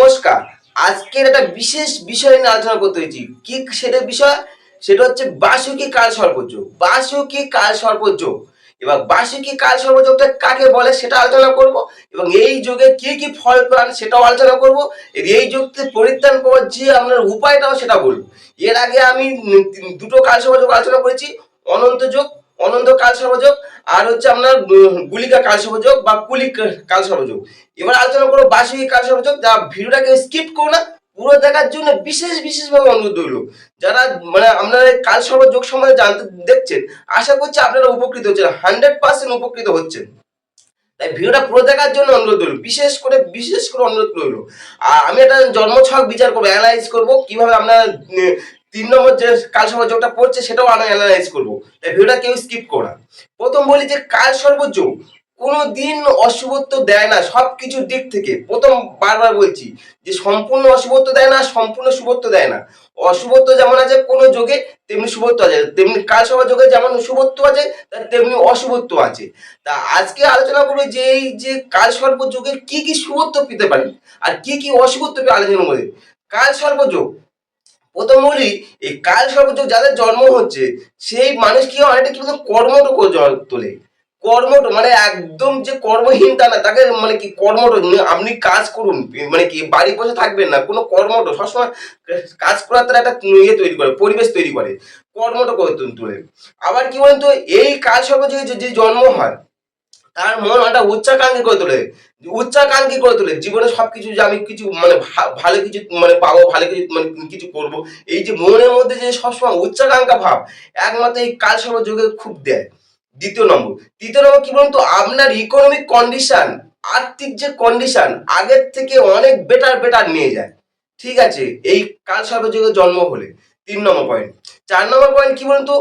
নমস্কার। আজকের একটা বিশেষ বিষয় নিয়ে আলোচনা করতে হয়েছি। কি সেটা বিষয়? সেটা হচ্ছে বার্ষিকী কালসর্পযোগ। বার্ষিকী কালসর্পযোগ। এবার বার্ষিকী কালসর্পযোগটা কাকে বলে সেটা আলোচনা করব এবং এই যোগে কি কি ফল পান সেটাও আলোচনা করব। এই যোগ থেকে পরিত্রাণ পাওয়ার যে আপনার উপায়টাও সেটা বলব। এর আগে আমি দুটো কালসর্পযোগ আলোচনা করেছি। অনন্ত যোগ, অনন্ত কালসর্পযোগ আর হচ্ছে আপনার গুলিকা কালসর্পযোগ বা কুলিক কালসর্পযোগ। এবার আলোচনা করবো বার্ষিকী কালসর্পযোগ। যা ভিডিওটাকে স্কিপ করো না, পুরো দেখার জন্য বিশেষভাবে অনুরোধ রইল। যারা মানে আপনারা কালসর্পযোগ সম্বন্ধে জানতে দেখছেন, আশা করছি আপনারা উপকৃত হচ্ছেন, 100% উপকৃত হচ্ছেন। তাই ভিডিওটা পুরো দেখার জন্য অনুরোধ রইল, বিশেষ করে অনুরোধ রইল। আর আমি একটা জন্মছক বিচার করবো, অ্যানালাইজ করবো কিভাবে আপনার 3 নম্বর যে কালসর্পযোগটা পড়ছে সেটাও আমি অ্যানালাইজ করবো। তাই ভিডিওটা কেউ স্কিপ করো না। প্রথম বলি যে কালসর্পযোগ কোনোদিন অশুভত্ব দেয় না সবকিছুর দিক থেকে। প্রথম বারবার বলছি যে সম্পূর্ণ অশুভত্ব দেয় না, সম্পূর্ণ শুভত্ব দেয় না। অশুভত্ব যেমন আছে কোনো যোগে, তেমনি শুভত্ব আছে। তেমনি কালসর্পযোগে যেমন শুভত্ব আছে তেমনি অশুভত্ব আছে। তা আজকে আলোচনা করবো যে এই যে কালসর্পযোগের কি কি শুভত্ব পেতে পারেন আর কি কি অশুভত্ব পেয়ে আলোচনা করে। কালসর্পযোগ প্রথম বলি, এই কালসর্পযোগ যাদের জন্ম হচ্ছে সেই মানুষ কি অনেকটা কিন্তু কর্মঠ করে তোলে। কর্মঠ মানে একদম যে কর্মহীন তা না, তাকে মানে কি কর্মঠ, আপনি কাজ করুন, মানে কি বাড়ি বসে থাকবেন না, কোনো কর্মঠ সবসময় কাজ করার তারা একটা ইয়ে তৈরি করে, পরিবেশ তৈরি করে, কর্মঠ করে তোলে। আবার কি বলেন তো, এই কালসর্পযোগে যে জন্ম হয় তার মন একটা উচ্চাকাঙ্ক্ষী করে তোলে, জীবনে সবকিছু যে আমি কিছু মানে ভালো কিছু মানে পাবো, ভালো কিছু মানে কিছু করবো। এই যে মনের মধ্যে যে সবসময় উচ্চাকাঙ্ক্ষা ভাব, একমাত্র এই কালসর্পযোগে খুব দেয়। তৃতীয় নম্বর কি বলুন তো, আপনার ইকোনমিক কন্ডিশন, আর্থিক যে কন্ডিশন আগের থেকে অনেক বেটার নিয়ে যায়। ঠিক আছে, এই কালসর্পযোগে জন্ম হলে। 3 নম্বর পয়েন্ট। 4 নম্বর পয়েন্ট কি বলুন তো,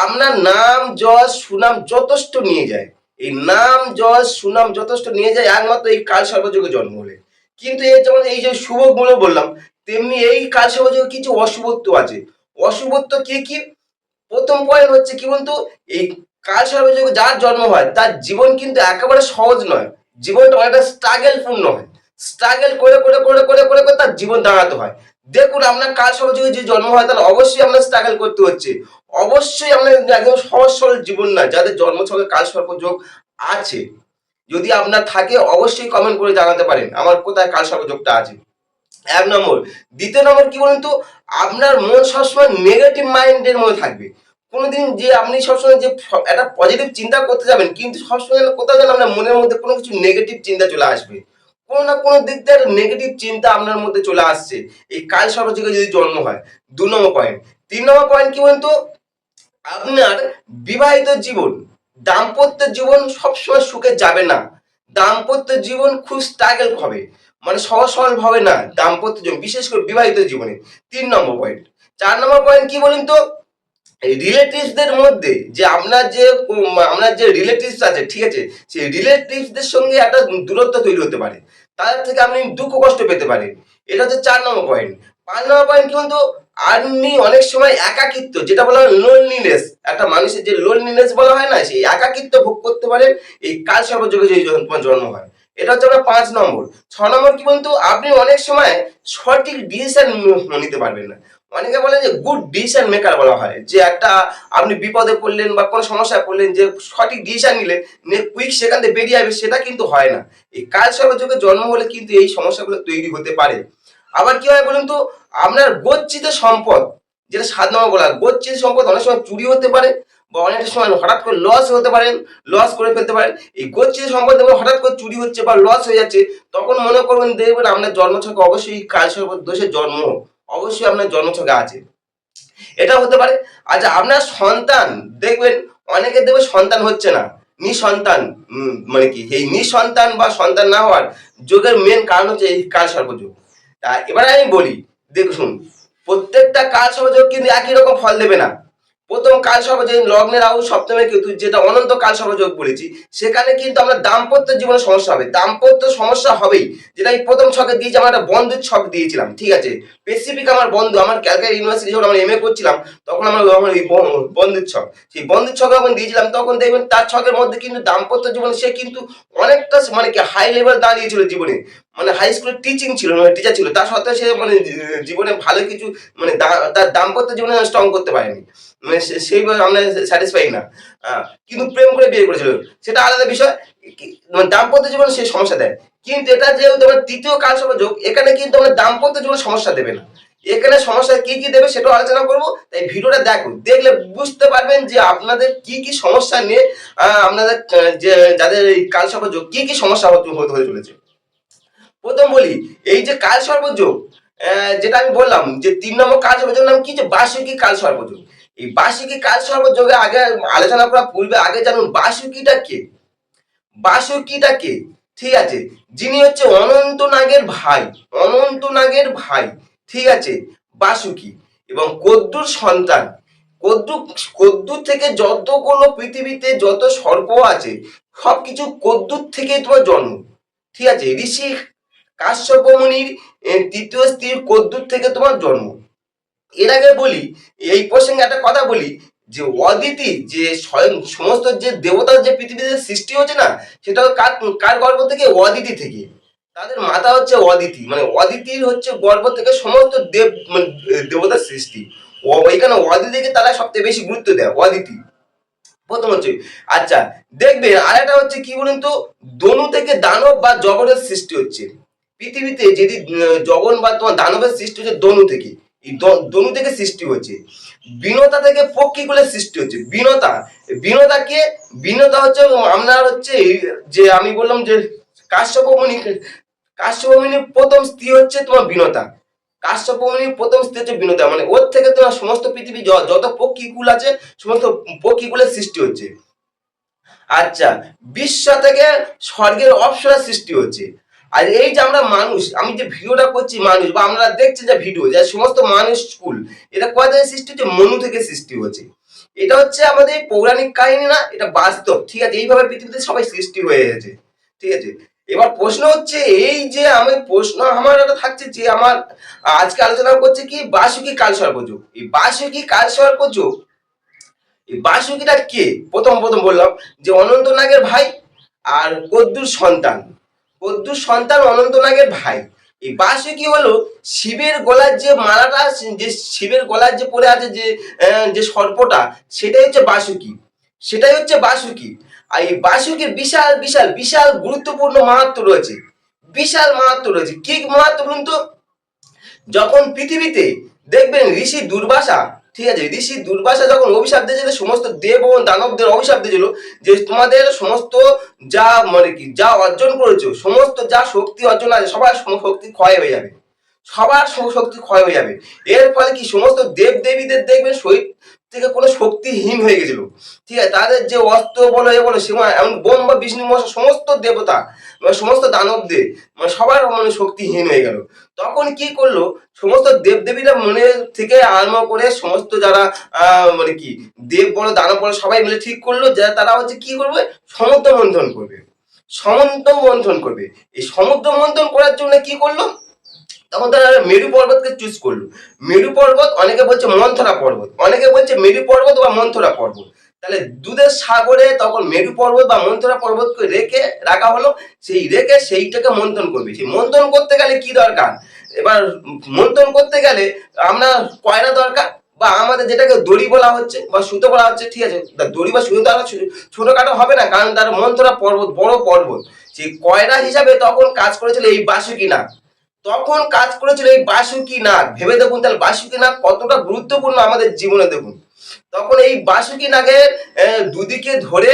আপনার নাম যশ সুনাম যথেষ্ট নিয়ে যায়। এই নাম যশ সুনাম যথেষ্ট নিয়ে যায় একমাত্র এই কালসর্পযোগে জন্ম হলে। কিন্তু এই যেমন এই যে শুভগুলো বললাম, তেমনি এই কালসর্পযোগে কিছু অশুভত্ব আছে। অশুভত্ব কি কি? প্রথম পয়েন্ট হচ্ছে কি বলতো, এই কালসর্পযোগে যার জন্ম হয় তার জীবন কিন্তু একেবারে সহজ নয়। জীবনটা অনেকটা স্ট্রাগল পূর্ণ হয়। স্ট্রাগল করে তার জীবন দাঁড়াতে হয়। দেখুন, আপনার কালসর্পযোগে যে জন্ম হয় তাহলে অবশ্যই আপনার স্ট্রাগল করতে হচ্ছে। অবশ্যই আপনার একদম সহজ সরল জীবন না। যাদের জন্মছকে কালসর্পযোগ আছে, যদি আপনার থাকে অবশ্যই কমেন্ট করে জানাতে পারেন আমার কোথায় কালসর্পযোগটা আছে। 1 নম্বর। 2য় নম্বর কি বলুন তো, আপনার মন সবসময় নেগেটিভ মাইন্ডের মধ্যে থাকবে। কোনোদিন যে আপনি সবসময় যে একটা পজিটিভ চিন্তা করতে যাবেন, কিন্তু সবসময় কোথাও যেন আপনার মনের মধ্যে কোনো কিছু নেগেটিভ চিন্তা চলে আসবে। কোনো না কোনো দিক থেকে নেগেটিভ চিন্তা আপনার মধ্যে চলে আসছে এই কালসর্পযোগে যদি জন্ম হয়। 2 নম্বর পয়েন্ট। 3 নম্বর পয়েন্ট কি বলুন তো, আপনার বিবাহিত জীবন, দাম্পত্য জীবন সবসময় সুখে যাবে না। দাম্পত্য জীবন খুব স্ট্রাগল হবে, মানে সহজ সরল ভাবে না দাম্পত্য জীবন, বিশেষ করে বিবাহিত জীবনে। 3 নম্বর পয়েন্ট। 4 নম্বর পয়েন্ট কি বলুন তো, রিলেটিভসদের মধ্যে যে আপনার যে রিলেটিভস আছে, ঠিক আছে, সেই রিলেটিভসদের সঙ্গে একটা দূরত্ব তৈরি হতে পারে। তাদের থেকে আপনি দুঃখ কষ্ট পেতে পারেন। এটা হচ্ছে 4 নম্বর পয়েন্ট। 5 নম্বর পয়েন্ট কি বলতো, আপনি অনেক সময় একাকিত্ব, যেটা বলা হয় লোনলিনেস, একটা মানুষের যে লোনলিনেস বলা হয় না, সেই একাকিত্ব ভোগ করতে পারেন এই কালসর্পযোগে যে জন্ম হয়। এটা হচ্ছে আপনার 5 নম্বর। 6 নম্বর কি বলতো, আপনি অনেক সময় সঠিক ডিসিশন নিতে পারবেন না। অনেকে বলে যে গুড ডিসিশন মেকার বলা হয়, যে একটা আপনি বিপদে পড়লেন বা কোনো সমস্যায় পড়লেন, যে সঠিক ডিসিশন নিলে কুইক সেখান থেকে বেরিয়ে আসবে, সেটা কিন্তু হয় না। এই কালসর্পযোগে জন্ম হলে কিন্তু এই সমস্যাগুলো তৈরি হতে পারে। আবার কি হয় বলুন তো, আপনার গচ্ছিত সম্পদ, যেটা 7 নম্বর বলা, গচ্ছিত সম্পদ অনেক সময় চুরি হতে পারে বা অনেক সময় হঠাৎ করে লস হতে পারেন, লস করে ফেলতে পারেন। এই গচ্ছিত সম্পদ যখন হঠাৎ করে চুরি হচ্ছে বা লস হয়ে যাচ্ছে, তখন মনে করবেন দেখবেন আপনার জন্মছকে অবশ্যই কালসর্প দোষের জন্ম অবশ্যই আপনার জন্মছকে আছে। এটা হতে পারে। আচ্ছা, আপনার সন্তান দেখবেন, অনেকে দেখবে সন্তান হচ্ছে না, নিঃসন্তান, মানে কি এই নিঃসন্তান বা সন্তান না হওয়ার যোগের মেন কারণ হচ্ছে এই কালসর্পযোগ। তা এবার আমি বলি, দেখুন, প্রত্যেকটা কালসর্পযোগ কিন্তু একই রকম ফল দেবে না। প্রথম কালসর্পযোগ লগ্নে রাহু সপ্তমে কেতু, যেটা অনন্ত কালসর্পযোগ বলেছি, সেখানে কিন্তু আমরা দাম্পত্য জীবনে সমস্যা হবে, দাম্পত্য সমস্যা হবেই। যেটা এই প্রথম ছকে দিয়েছি, আমরা একটা বন্ধুর ছক দিয়েছিলাম, ঠিক আছে, স্পেসিফিক আমার বন্ধু, আমার ক্যালকাটা ইউনিভার্সিটি যখন আমরা এমএ করছিলাম, তখন আমার এই বন্ধুর ছক, সেই বন্ধুর ছক যখন দিয়েছিলাম, তখন দেখবেন তার ছকের মধ্যে কিন্তু দাম্পত্য জীবনে সে কিন্তু অনেকটা মানে কি হাই লেভেল দাঁড়িয়েছিল জীবনে, মানে হাই স্কুলের টিচিং ছিল, টিচার ছিল, তার সত্ত্বেও সে মানে জীবনে ভালো কিছু মানে তার দাম্পত্য জীবনে স্ট্রং করতে পারেনি, মানে সেইভাবে আমরা স্যাটিসফাই না। কিন্তু প্রেম করে বিয়ে করেছিল, সেটা আলাদা বিষয়। মানে দাম্পত্য জীবনে সে সমস্যা দেয়, কিন্তু এটা যেহেতু আমার তৃতীয় কাল যোগ, এখানে কিন্তু আমরা দাম্পত্য জীবনে সমস্যা দেবে না। এখানে সমস্যা কি কি দেবে সেটাও আলোচনা করবো, তাই ভিডিওটা দেখুন, দেখলে বুঝতে পারবেন যে আপনাদের কি কি সমস্যা নিয়ে আপনাদের যে যাদের এই কাল যোগ কি কি সমস্যা হতে চলেছে। প্রথম বলি, এই যে কাল সর্বযোগ, যেটা আমি বললাম যে 3 নম্বর কাল সর্বযোগ নাম কি, যে বার্ষিকী কাল সর্বযোগ। এই বার্ষিকী কাল সর্বযোগে আগে আলোচনা করার পূর্বে আগে জানুন বার্ষিকীটা কে। বার্ষিকীটা কে, ঠিক আছে, যিনি হচ্ছে অনন্ত নাগের ভাই, অনন্ত নাগের ভাই, ঠিক আছে, বাসুকি এবং কদ্দুর সন্তান। কদ্দুর থেকে যতগুলো পৃথিবীতে যত সর্প আছে সবকিছু কদ্দুর থেকেই তোমার জন্ম, ঠিক আছে। ঋষি কাশ্যপ মুনির তৃতীয় স্ত্রীর কদ্দুর থেকে তোমার জন্ম। এর আগে বলি, এই প্রসঙ্গে একটা কথা বলি, যে অদিতি, যে স্বয়ং সমস্ত যে দেবতার যে পৃথিবীতে সৃষ্টি হচ্ছে না, সেটা কার কার গর্ভ থেকে, অদিতি থেকে। তাদের মাতা হচ্ছে অদিতি, মানে অদিতির হচ্ছে গর্ভ থেকে সমস্ত দেব মানে দেবতার সৃষ্টি। ওইখানে অদিতিকে তারা সবচেয়ে বেশি গুরুত্ব দেয়, অদিতি প্রথম হচ্ছে। আচ্ছা, দেখবে আর একটা হচ্ছে কি বলুন তো, দনু থেকে দানব বা জগতের সৃষ্টি হচ্ছে পৃথিবীতে। যদি জগন বা তোমার দানবের সৃষ্টি হচ্ছে দনু থেকে, এই দনু থেকে সৃষ্টি হচ্ছে। বিনতা থেকে পক্ষীকুলের সৃষ্টি হচ্ছে। বিনতা কে, বিনতা হচ্ছে আপনার হচ্ছে যে আমি বললাম যে কাশ্যপ মুনি, কাশ্যপ মুনির প্রথম স্ত্রী হচ্ছে তোমার বিনতা। কাশ্যপ মুনির প্রথম স্ত্রী হচ্ছে বিনতা, মানে ওর থেকে তোমার সমস্ত পৃথিবী যত পক্ষীকুল আছে সমস্ত পক্ষীকুলের সৃষ্টি হচ্ছে। আচ্ছা, বিশ্ব থেকে স্বর্গের অপ্সরা সৃষ্টি হচ্ছে। আর এই যে আমরা মানুষ, আমি যে ভিডিওটা করছি মানুষ, বা আমরা দেখছি যে ভিডিও, যে সমস্ত মানুষ স্কুল, এটা কোথা থেকে সৃষ্টি হচ্ছে, মনু থেকে সৃষ্টি হচ্ছে। এটা হচ্ছে আমাদের পৌরাণিক কাহিনী না, এটা বাস্তব, ঠিক আছে। এইভাবে পৃথিবীতে সবাই সৃষ্টি হয়ে গেছে, ঠিক আছে। এবার প্রশ্ন হচ্ছে, এই যে আমি প্রশ্ন আমার একটা থাকছে যে আমার আজকে আলোচনা করছে কি বার্ষিকী কাল সর্পযোগ। এই বার্ষিকী কাল সর্পযোগ, এই বাসুকিটা কে, প্রথম বললাম যে অনন্ত নাগের ভাই আর কদ্দুর সন্তান। কদ্দুর সন্তান অনন্ত নাগের ভাই। এই বাসুকি হলো শিবের গলার যে মালাটা, যে শিবের গলার যে পড়ে আছে যে যে সর্পটা, সেটাই হচ্ছে বাসুকি, সেটাই হচ্ছে বাসুকি। আর এই বাসুকির বিশাল বিশাল বিশাল গুরুত্বপূর্ণ মাহাত্ম্য রয়েছে, বিশাল মাহাত্ম্য রয়েছে। কি মাহাত্ম্য বলুন তো, যখন পৃথিবীতে দেখবেন ঋষি দুর্বাসা, ঠিক আছে, ঋষি দুর্বাসা যখন অভিশাপ দিয়েছিল সমস্ত দেব ও দানবদের, অভিশাপ দিয়েছিল যে তোমাদের সমস্ত যা মানে কি যা অর্জন করেছো, সমস্ত যা শক্তি অর্জন আছে সবার শক্তি ক্ষয় হয়ে যাবে, সবার শক্তি ক্ষয় হয়ে যাবে। এর ফলে কি সমস্ত দেব দেবীদের দেখবেন শরীর থেকে কোনো শক্তিহীন হয়ে গেছিল, ঠিক আছে। তাদের যে অস্ত্র বলো এ বলো সীমা, এমন বোম বা বিষ্ণু মশা সমস্ত দেবতা মানে সমস্ত দানবদের মানে সবার মানে শক্তিহীন হয়ে গেল। তখন কি করলো, সমস্ত দেবদেবীরা মনে থেকে আরম্ভ করে সমস্ত যারা মানে কি দেব বলো দানব বলো সবাই মিলে ঠিক করলো যে তারা হচ্ছে কি করবে, সমুদ্র মন্থন করবে, সমুদ্র মন্থন করবে। এই সমুদ্র মন্থন করার জন্য কি করলো, তখন তারা মেরু পর্বতকে চুজ করলো। মেরু পর্বত, অনেকে বলছে মন্থরা পর্বত, অনেকে বলছে মেরু পর্বত বা মন্থরা পর্বত। তাহলে দুধের সাগরে তখন মেরু পর্বত বা মন্থরা পর্বতকে রেখে রাখা হলো, সেই রেখে সেইটাকে মন্থন করবে। সেই মন্থন করতে গেলে কি দরকার, এবার মন্থন করতে গেলে আমরা কয়লা দরকার, বা আমাদের যেটাকে দড়ি বলা হচ্ছে বা সুতো বলা হচ্ছে, ঠিক আছে। দড়ি বা সুতো দ্বারা ছোটখাটো হবে না, কারণ তার মন্থরা পর্বত বড় পর্বত। সেই কয়লা হিসাবে তখন কাজ করেছিল এই বাসুকি নাগ, তখন কাজ করেছিল এই বাসুকি নাগ। ভেবে দেখুন তাহলে বাসুকি নাগ কতটা গুরুত্বপূর্ণ আমাদের জীবনে। দেখুন তখন এই বাসুকি নাগের দুদিকে ধরে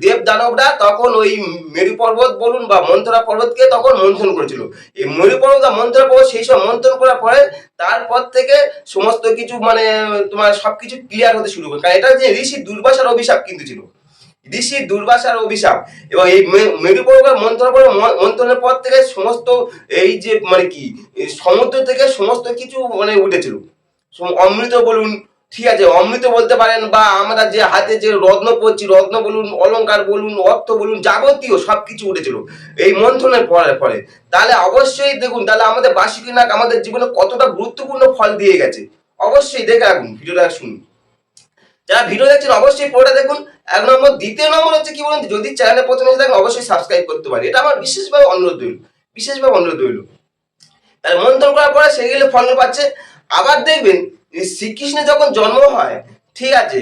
দেব দানবরা তখন ওই মেরু পর্বত বলুন বা মন্থরা পর্বতকে তখন মন্থন করেছিল। এই মেরু পর্বত বা মন্থরা পর্বত সেই সব মন্থন করার পরে তারপর থেকে সমস্ত কিছু মানে তোমার সবকিছু ক্লিয়ার হতে শুরু করে, কারণ এটা যে ঋষি দুর্বাসার অভিশাপ কিন্তু ছিল, ঋষি দুর্বাসার অভিশাপ। এবং এই মেরু পর্বত মন্থনের পর থেকে সমস্ত এই যে মানে কি সমুদ্র থেকে সমস্ত কিছু মানে উঠেছিল, অমৃত বলুন, ঠিক আছে, অমৃত বলতে পারেন, বা আমরা যে হাতে যে রত্ন পড়ছি, রত্ন বলুন, অলংকার বলুন, অর্থ বলুন, যাবতীয় সবকিছু উঠেছিল এই মন্থনের ফলে। তাহলে অবশ্যই দেখুন, তাহলে আমাদের বার্ষিকী নাগ আমাদের জীবনে কতটা গুরুত্বপূর্ণ ফল দিয়ে গেছে। অবশ্যই দেখে রাখুন, ভিডিওটা শুনুন, যারা ভিডিও দেখছেন অবশ্যই পুরোটা দেখুন। 1 নম্বর। দ্বিতীয় নম্বর হচ্ছে কি বলুন, যদি চ্যানেলে প্রথমে এসে থাকেন অবশ্যই সাবস্ক্রাইব করতে পারি, এটা আমার বিশেষভাবে অনুরোধ রইল। বিশেষভাবে অনুরোধ রইল। তাহলে মন্থন করার পরে সেগুলো ফল পাচ্ছে। আবার দেখবেন শ্রীকৃষ্ণের যখন জন্ম হয়, ঠিক আছে,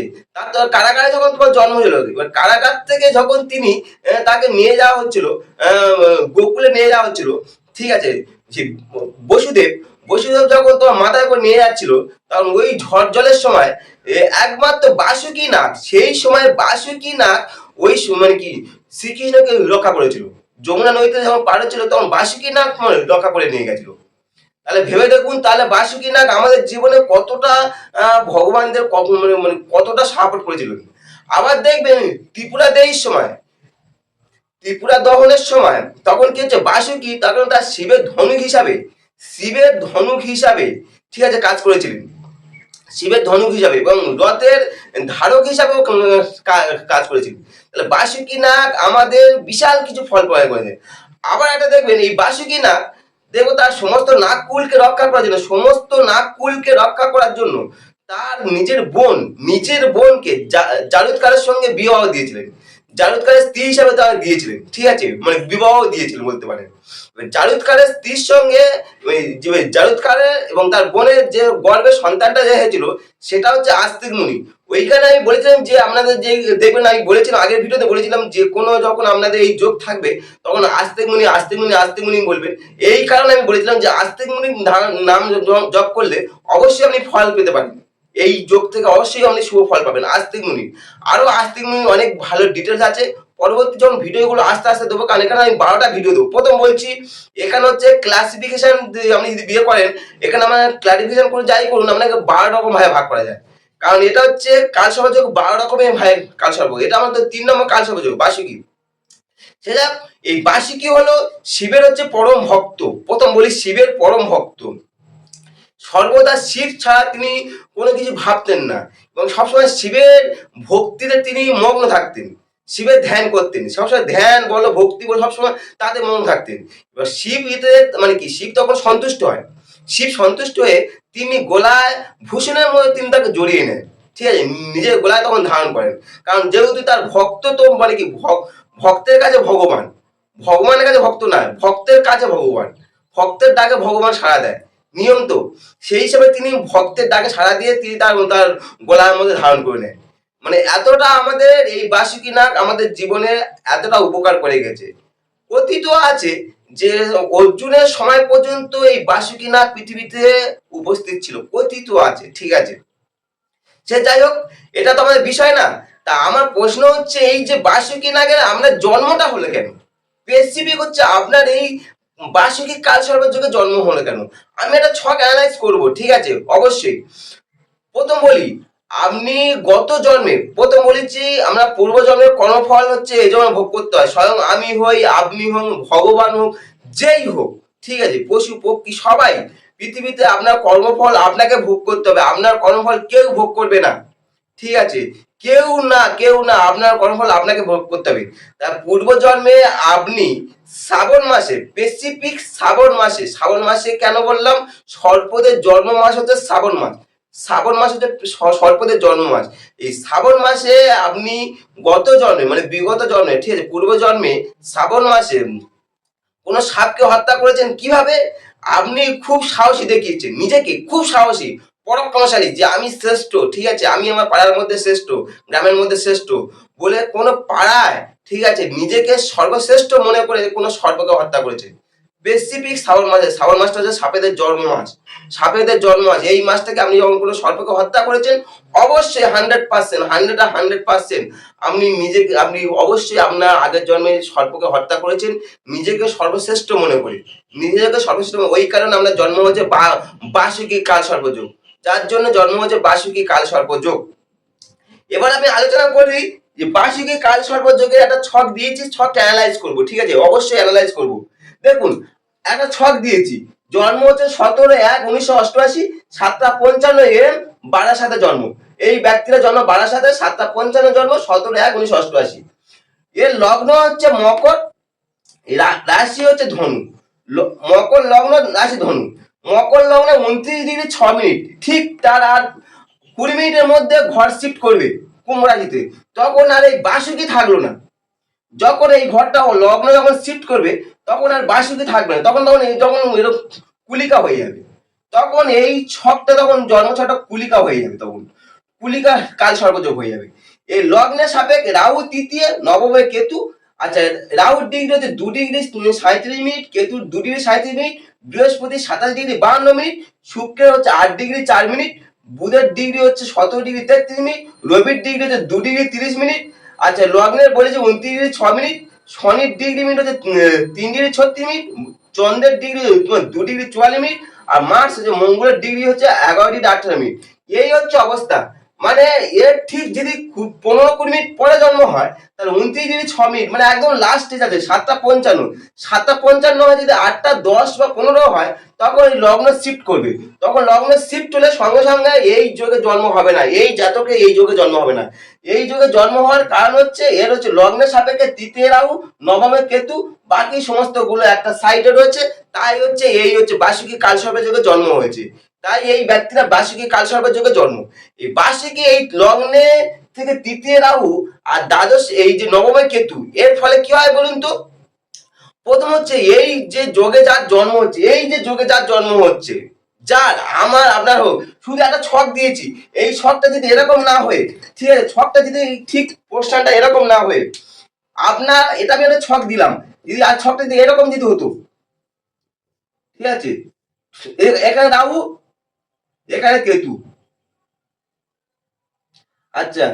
তার কারাগারে যখন তোমার জন্ম হলো, এবার কারাগার থেকে যখন তিনি তাকে নিয়ে যাওয়া হচ্ছিল, গোকুলে নিয়ে যাওয়া হচ্ছিল, ঠিক আছে, বসুদেব বসুদেব যখন তোমার মাথায় করে নিয়ে যাচ্ছিল, তখন ওই ঝড় জলের সময় একমাত্র বাসুকি নাগ, সেই সময় বাসুকি নাগ ওই মানে কি শ্রীকৃষ্ণকে রক্ষা করেছিল। যমুনা নদীতে যখন পার হচ্ছিল তখন বাসুকি নাগ রক্ষা করে নিয়ে গেছিল। তাহলে ভেবে দেখুন, তাহলে বাসুকি নাগ আমাদের জীবনে কতটা ভগবানদের মানে কতটা সাপোর্ট করেছিল। আবার দেখবেন ত্রিপুরা দেবীর সময়, ত্রিপুরা দহনের সময় তখন কি হচ্ছে, বাসুকি তখন তার শিবের ধনুক হিসাবে ঠিক আছে কাজ করেছিলেন, শিবের ধনুক হিসাবে এবং রথের ধারক হিসাবেও কাজ করেছিলেন। তাহলে বাসুকি নাগ আমাদের বিশাল কিছু ফল প্রয়োগ করেছে। আবার একটা দেখবেন এই বাসুকি নাগ দেখো তার সমস্ত নাগকুলকে রক্ষা করার জন্য, তার নিজের বোনকে জারুদকারের সঙ্গে বিবাহ দিয়েছিলেন, জারুদকারের স্ত্রী হিসাবে তারা দিয়েছিলেন, ঠিক আছে, মানে বিবাহ দিয়েছিলেন বলতে পারেন। জারুদকারের স্ত্রীর সঙ্গে জারুদকারের এবং তার বোনের যে গর্ভের সন্তানটা যে হয়েছিল সেটা হচ্ছে আস্তিক মুনি। ওইখানে আমি বলেছিলাম যে আপনাদের যে দেখবেন, আমি বলেছিলাম আগের ভিডিওতে বলেছিলাম যে কোনো যখন আপনাদের এই যোগ থাকবে তখন আস্তিক মুনি বলবেন। এই কারণে আমি বলেছিলাম যে আস্তিক মুনি নাম জপ করলে অবশ্যই আপনি ফল পেতে পারেন, এই যোগ থেকে অবশ্যই আপনি শুভ ফল পাবেন আস্তিক মুনি। আরো আস্তিক মুনি অনেক ভালো ডিটেলস আছে, পরবর্তী যখন ভিডিওগুলো আস্তে আস্তে দেবো, কারণ এখানে আমি 12টা ভিডিও দেবো। প্রথম বলছি এখানে হচ্ছে ক্লাসিফিকেশন, আপনি যদি বিয়ে করেন এখানে আমরা ক্লাসিফিকেশন করে যাই করুন আপনাকে 12 রকম ভাবে ভাগ করা যায়, কারণ এটা হচ্ছে কালসর্পযোগ 12 রকমের ভাই কালসর্প। এটা আমাদের 3 নম্বর কালসর্পযোগ বাসুকি। সেটা এই বাসুকি হলো শিবের হচ্ছে পরম ভক্ত। প্রথম বলি শিবের পরম ভক্ত, সর্বদা শিব ছাড়া তিনি কোনো কিছু ভাবতেন না এবং সবসময় শিবের ভক্তিতে তিনি মগ্ন থাকতেন, শিবের ধ্যান করতেন, সবসময় ধ্যান বলো ভক্তি বলো সবসময় তাতে মগ্ন থাকতেন। এবার শিব এতে মানে কি শিব তখন সন্তুষ্ট হয়, শিব সন্তুষ্ট হয়ে তিনি গোলায় ভূষণের মধ্যে তিনি তাকে জড়িয়ে নেন, ঠিক আছে, নিজের গোলায় তখন ধারণ করেন। কারণ যেহেতু তার ভক্ত তো মানে কি ভক্তের কাছে ভগবান, ভগবানের কাছে ভক্ত নয়, ভক্তের কাছে ভগবান, ভক্তের ডাকে ভগবান সাড়া দেয় নিয়ম তো, সেই হিসাবে তিনি ভক্তের ডাকে সাড়া দিয়ে তিনি তার গলার মধ্যে ধারণ করে নেন। মানে এতটা আমাদের এই বাসুকি নাগ আমাদের জীবনে এতটা উপকার করে গেছে। কথিত আছে যে অর্জুনের সময় পর্যন্ত এই বাসুকি নাগ পৃথিবীতে উপস্থিত ছিল, কথিত আছে, ঠিক আছে। সে যাই হোক, এটা তো আমাদের বিষয় না। তা আমার প্রশ্ন হচ্ছে এই যে বাসুকি নাগের আপনার জন্মটা হলো কেন, স্পেসিফিক হচ্ছে আপনার এই বার্ষিকী কালসর্পের যুগে জন্ম হলো কেন, আমি একটা ছক অ্যানালাইজ করব, ঠিক আছে, অবশ্যই। প্রথম বলি আপনি গত জন্মে, প্রথম বলেছি আমরা পূর্ব জন্মের কর্মফল হচ্ছে এই জন্য ভোগ করতে হয়, স্বয়ং আমি হই আপনি হোক ভগবান হোক যেই হোক, ঠিক আছে, পশু পক্ষী সবাই পৃথিবীতে আপনার কর্মফল আপনাকে ভোগ করতে হবে, আপনার কর্মফল কেউ ভোগ করবে না, ঠিক আছে, কেউ না আপনার কর্মফল আপনাকে ভোগ করতে হবে। তার পূর্ব জন্মে আপনি শ্রাবণ মাসে, স্পেসিফিক শ্রাবণ মাসে কেন বললাম, সর্পদের জন্ম মাস হচ্ছে শ্রাবণ মাস হচ্ছে সর্পদের জন্ম মাস। এই শ্রাবণ মাসে আপনি গত জন্মে মানে বিগত জন্মে, ঠিক আছে, পূর্ব জন্মে শ্রাবণ মাসে কোন সাপকে হত্যা করেছেন। কিভাবে? আপনি খুব সাহসী দেখিয়েছেন নিজেকে, খুব সাহসী পরাক্রমশালী, যে আমি শ্রেষ্ঠ, ঠিক আছে, আমি আমার পাড়ার মধ্যে শ্রেষ্ঠ, গ্রামের মধ্যে শ্রেষ্ঠ বলে কোন পাড়ায়, ঠিক আছে, নিজেকে সর্বশ্রেষ্ঠ মনে করে কোন সর্পকে হত্যা করেছে। স্পেসিফিক শ্রাবণ মাসটা হচ্ছে সাপেদের জন্ম মাস, এই মাস থেকে আপনি যখন কোনো সর্পকে হত্যা করেছেন অবশ্যই 100% আপনি অবশ্যই আপনার আগের জন্মে সর্পকে হত্যা করেছেন নিজেকে সর্বশ্রেষ্ঠ মনে করে, ওই কারণে আমরা জন্ম হচ্ছে বাসুকি কাল সর্পযোগ, যার জন্য জন্ম হচ্ছে বাসুকি কাল সর্পযোগ। এবার আমি আলোচনা করি যে বাসুকি কাল সর্পযোগের একটা ছক দিয়েছি, ছকটা অ্যানালাইজ করব, ঠিক আছে, অবশ্যই অ্যানালাইজ করব। দেখুন একটা ছক দিয়েছি, জন্ম হচ্ছে 17/1/1988, 7:55 AM বারাসাতে জন্ম, এই ব্যক্তিরা জন্ম বারাসাতে, 7:55 জন্ম, 17/1/1988। এর লগ্ন হচ্ছে মকর, রাশি হচ্ছে ধনু, মকর লগ্ন রাশি ধনু, মকর লগ্নে 29°6', ঠিক তার আর 20 মিনিটের মধ্যে ঘর শিফট করবে কুম্ভ রাশিতে, তখন আর এই বাসুকি থাকলো না। যখন এই ঘরটা লগ্ন যখন শিফট করবে তখন আর বাসুকি থাকবে না, তখন তখন তখন এরকম কুলিকা হয়ে যাবে। তখন এই ছকটা তখন জন্মছকটা কুলিকা হয়ে যাবে, তখন কুলিকা কাল সর্বযোগ হয়ে যাবে। এই লগ্নের সাপেক্ষে রাহু তৃতীয়, নবমে কেতু। আচ্ছা, রাহুর ডিগ্রি হচ্ছে 2°37', কেতুর 2°37', বৃহস্পতি 27°52', শুক্রের হচ্ছে 8°4', বুধের ডিগ্রি হচ্ছে 17°33', রবির ডিগ্রি হচ্ছে 2°30'। আচ্ছা, লগ্নের বলেছে 29°6', শনির ডিগ্রি মিনিট হচ্ছে 3°36', চন্দ্রের ডিগ্রি তোমার 2°44', আর মার্স হচ্ছে মঙ্গলের ডিগ্রি হচ্ছে 11°18'। এই হচ্ছে অবস্থা। মানে এর ঠিক যদি 15-20 মিনিট পরে জন্ম হয়, তাহলে 29°6', মানে একদম লাস্ট স্টেজ আছে 7:55। 7:55 হয় যদি 8:10 বা 15 হয়, তখন এই লগ্ন শিফট করবে। তখন লগ্ন শিফট হলে সঙ্গে সঙ্গে এই যোগে জন্ম হবে না, এই জাতকে এই যোগে জন্ম হবে না। এই যোগে জন্ম হওয়ার কারণ হচ্ছে এর হচ্ছে লগ্নের সাপেক্ষে তৃতীয় রাহু, নবমে কেতু, বাকি সমস্ত গুলো একটা সাইডে রয়েছে। তাই হচ্ছে এই হচ্ছে বার্ষিকী কালসর্পের যোগে জন্ম হয়েছে। তাই এই ব্যক্তিরা বার্ষিকী কালসর্পের যোগে জন্ম। এই বার্ষিকী এই লগ্নে থেকে তৃতীয় রাহু আর দ্বাদশ এই যে নবমে কেতু, এর ফলে কি হয় বলুন তো? প্রথম হচ্ছে এই যে যোগে যার জন্ম হচ্ছে, এই যে যোগে যার জন্ম হচ্ছে, যার আমার আপনার হোক, শুধু একটা ছক দিয়েছি, এই ছকটা যদি এরকম না হয়ে, ঠিক আছে, ছকটা যদি ঠিক পোর্শনটা এরকম না হয়ে, আপনার এটা আমি একটা ছক দিলাম, যদি আর ছকটা যদি এরকম যদি হতো, ঠিক আছে, এখানে রাহু, এখানে কেতু, আচ্ছা,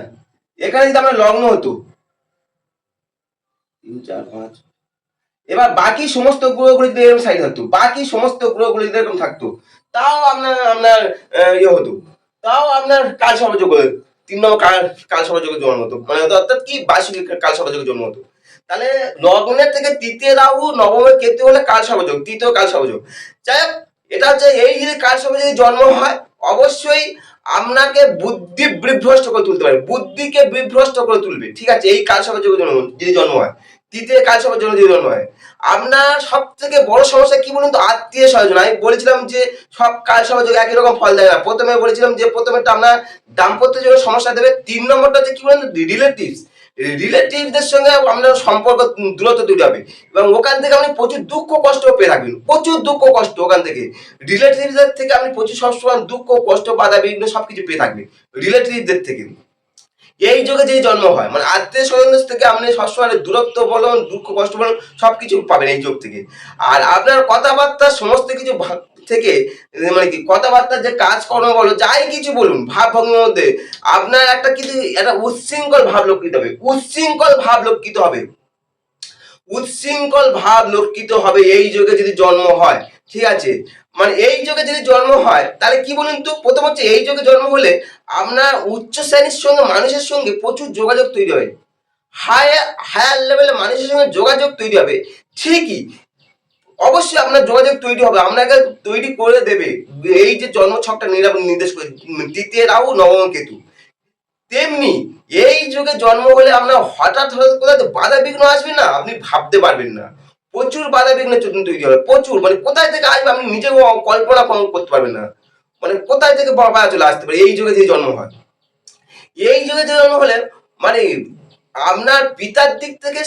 এখানে যদি আমরা লগ্ন হতো 3 4 5, এবার বাকি সমস্ত গ্রহগুলো যদি এরকম সাইড থাকতো, বাকি সমস্ত গ্রহগুলো যদি এরকম থাকতো, তাও আপনার আপনার ইয়ে হতো, তাও আপনার কাল সর্বযোগ, 3 নম্বর কাল সর্বযোগের জন্ম হতো, মানে অর্থাৎ কি বার্ষিক কাল সর্বযোগের জন্ম হতো। তাহলে লগ্নের থেকে তৃতীয় রাহু, নবমে কেতু হলে কাল সর্বযোগ, তৃতীয় কাল সর্বযোগ। যাই হোক, এটা হচ্ছে এই যদি কাল সর্বযোগে জন্ম হয়, অবশ্যই আপনাকে বুদ্ধি বিভ্রষ্ট করে তুলতে পারে, বুদ্ধিকে বিভ্রষ্ট করে তুলবে, ঠিক আছে, এই কাল সর্বযোগের জন্ম যদি জন্ম হয়, তৃতীয় কাল সর্বযোগের জন্য যদি জন্ম হয়। আপনার সব থেকে বড় সমস্যা কি বলুন তো? আত্মীয় স্বজন। আমি বলেছিলাম যে সব কাল সর্বযোগ একই রকম ফল দেয় না। প্রথমে বলেছিলাম যে প্রথমেটা আপনার দাম্পত্য জীবনে সমস্যা দেবে, 3 নম্বরটা হচ্ছে কি বলুন, রিলেটিভস। রিলেটিভদের সঙ্গে আপনার সম্পর্ক দূরত্ব তৈরি হবে, এবং ওখান থেকে আপনি প্রচুর দুঃখ কষ্ট পেয়ে থাকবেন, প্রচুর দুঃখ কষ্ট ওখান থেকে। রিলেটিভদের থেকে আপনি প্রচুর সবসময় দুঃখ কষ্ট বাধা বিঘ্ন সবকিছু পেয়ে থাকবেন রিলেটিভদের থেকে। এই যুগে যে জন্ম হয়, মানে আত্মীয় স্বজনদের থেকে আপনি সবসময় দূরত্ব বলুন, দুঃখ কষ্ট বলুন, সবকিছু পাবেন এই যোগ থেকে। আর আপনার কথাবার্তা সমস্ত কিছু থেকে, মানে কি কথাবার্তার যে কাজকর্ম বলো, যাই কিছু বলুন, ভাব ভঙ্গির মধ্যে আপনার একটা কিছু একটা উচ্ছৃঙ্খল ভাব লক্ষিত হবে, উচ্ছৃঙ্খল ভাব লক্ষিত হবে, উচ্ছৃঙ্খল ভাব লক্ষিত হবে এই যুগে যদি জন্ম হয়, ঠিক আছে। মানে এই যুগে যদি জন্ম হয়, তাহলে কি বলুন তো? প্রথম হচ্ছে এই যুগে জন্ম হলে আপনার উচ্চ শ্রেণীর সঙ্গে মানুষের সঙ্গে প্রচুর যোগাযোগ তৈরি হয়, হায়ার লেভেলে মানুষের সঙ্গে যোগাযোগ তৈরি হবে। ঠিকই, অবশ্যই আপনার যোগাযোগ তৈরি হবে, আপনাকে তৈরি করে দেবে এই যে জন্মছকটা নির্দেশ করে তৃতীয় রাহু, নবম কেতু। তেমনি এই যুগে জন্ম হলে আপনার হঠাৎ হঠাৎ কোথায় বাধা বিঘ্ন আসবে না, আপনি ভাবতে পারবেন না। প্রচুর বাধা বিঘ্ন তৈরি হবে, প্রচুর, মানে কোথায় থেকে আসবে আপনি নিজেও কল্পনা করতে পারবেন না, মানে কোথায় থেকে বাধা চলে আসতে পারে এই যুগে যে জন্ম হয়। এই যুগে যে জন্ম হলে মানে আপনার পিতার দিক থেকে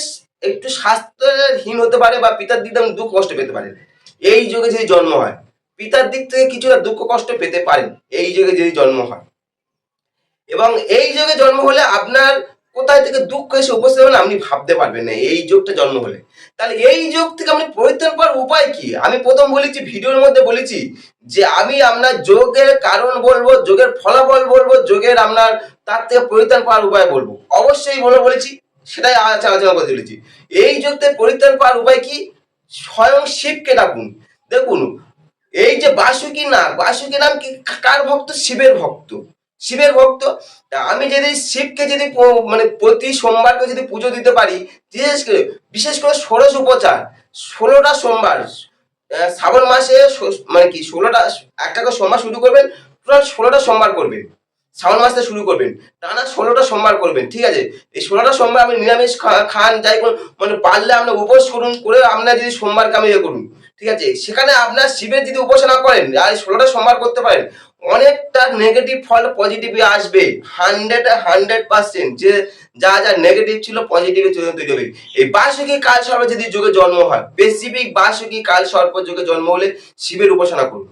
একটু স্বাস্থ্যহীন হতে পারে, বা পিতার দিক থেকে দুঃখ কষ্ট পেতে পারেন এই যুগে যদি জন্ম হয়, পিতার দিক থেকে কিছুটা দুঃখ কষ্ট পেতে পারেন এই যুগে যদি জন্ম হয়। এবং এই যুগে জন্ম হলে আপনার কোথায় থেকে দুঃখ এসে উপস্থিত হবে না, আপনি ভাবতে পারবেন না এই যোগটা জন্ম হলে। তাহলে এই যোগ থেকে আপনি পরিত্রাণ পাওয়ার উপায় কি? আমি প্রথম বলেছি, ভিডিওর মধ্যে বলেছি যে আমি আপনার যোগের কারণ বলবো, যোগের ফলাফল বলবো, যোগের আপনার তার থেকে পরিত্রাণ পাওয়ার উপায় বলবো, অবশ্যই বলেছি, সেটাই আলোচনা করে চলেছি। এই যোগ থেকে পরিত্রাণ পাওয়ার উপায় কি? স্বয়ং শিবকে ডাকুন। দেখুন, এই যে বাসুকি নাগ, বাসুকি নাম কি কার ভক্ত? শিবের ভক্ত, শিবের ভক্ত। আমি যদি শিবকে যদি মানে প্রতি সোমবারকে যদি পুজো দিতে পারি, বিশেষ করে ষোড়শ উপচার, 16টা সোমবার, শ্রাবণ মাসে মানে কি 16টা, একটা করে সোমবার শুরু করবেন, টোটাল 16টা সোমবার করবেন, শ্রাবণ মাস থেকে শুরু করবেন, টানা 16টা সোমবার করবেন, ঠিক আছে। এই 16টা সোমবার আপনি নিরামিষ খান, যাই করুন, মানে পারলে আপনার উপোস করুন, করে আপনার যদি সোমবারকে আমি ইয়ে করুন, ঠিক আছে, সেখানে আপনার শিবের যদি উপাসনা করেন আর 16টা সোমবার করতে পারেন, অনেকটা নেগেটিভ ফল পজিটিভ আসবে। 100% যে যা যা নেগেটিভ ছিল পজিটিভে তৈরি হবে। এই বার্ষিকী কাল সর্প যদি যুগে জন্ম হয়, স্পেসিফিক বার্ষিকী কাল সর্প যুগে জন্ম হলে শিবের উপাসনা করুন।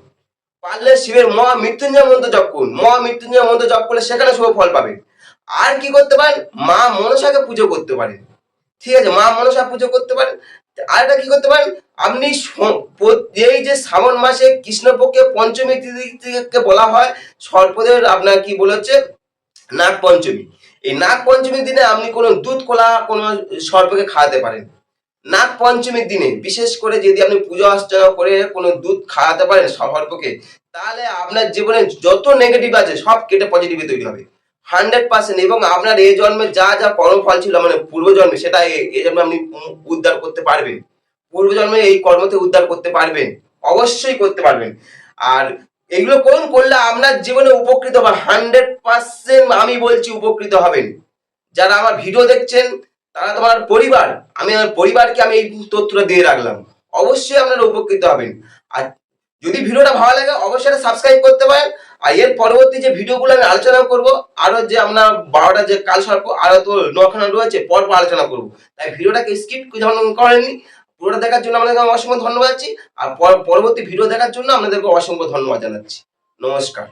পারলে শিবের মহা মৃত্যুঞ্জয় মন্ত্র জপ করুন। মহা মৃত্যুঞ্জয় মন্ত্র জপ করলে সেখানে শুভ ফল পাবেন। আর কি করতে পারেন, মা মনসাকে পুজো করতে পারেন। ঠিক আছে, মা মনসা পুজো করতে পারেন। আর একটা কি করতে পারেন, আপনি এই যে শ্রাবণ মাসে কৃষ্ণপক্ষে পঞ্চমী তিথিকে বলা হয় সর্পদের আপনার কি বলেছে নাগ পঞ্চমী। এই নাগ পঞ্চমীর দিনে আপনি কোনো দুধ কলা কোনো সর্পকে খাওয়াতে পারেন। নাগ পঞ্চমীর দিনে বিশেষ করে যদি আপনি পুজো অর্চনা করে কোনো দুধ খাওয়াতে পারেন সর্পকে, তাহলে আপনার জীবনে যত নেগেটিভ আছে সব কেটে পজিটিভে তৈরি হবে 100%। এবং আপনার এই জন্মে যা যা কর্মফল ছিল মানে পূর্বজন্মে, সেটা এই জন্মে আপনি উদ্ধার করতে পারবেন। পূর্বজন্মে এই কর্মতে উদ্ধার করতে পারবেন, অবশ্যই করতে পারবেন। আর এগুলো করলে আপনার জীবনে উপকৃত হবে 100%। আমি বলছি উপকৃত হবেন। যারা আমার ভিডিও দেখছেন তারা তোমার পরিবার, আমি আমার পরিবারকে আমি এই তথ্যটা দিয়ে রাখলাম, অবশ্যই আপনারা উপকৃত হবেন। আর যদি ভিডিওটা ভালো লাগে অবশ্যই সাবস্ক্রাইব করতে পারেন। আর এর পরবর্তী যে ভিডিওগুলো আমি আলোচনা করব, আরো যে আমরা 12টা যে কাল সর্প আরো তো 9খানা রয়েছে পরপর আলোচনা করব। তাই ভিডিওটাকে স্কিপ যেমন করেননি, পুরোটা দেখার জন্য আপনাদেরকে অসংখ্য ধন্যবাদ জানাচ্ছি। আর পরবর্তী ভিডিও দেখার জন্য আপনাদেরকে অসংখ্য ধন্যবাদ জানাচ্ছি। নমস্কার।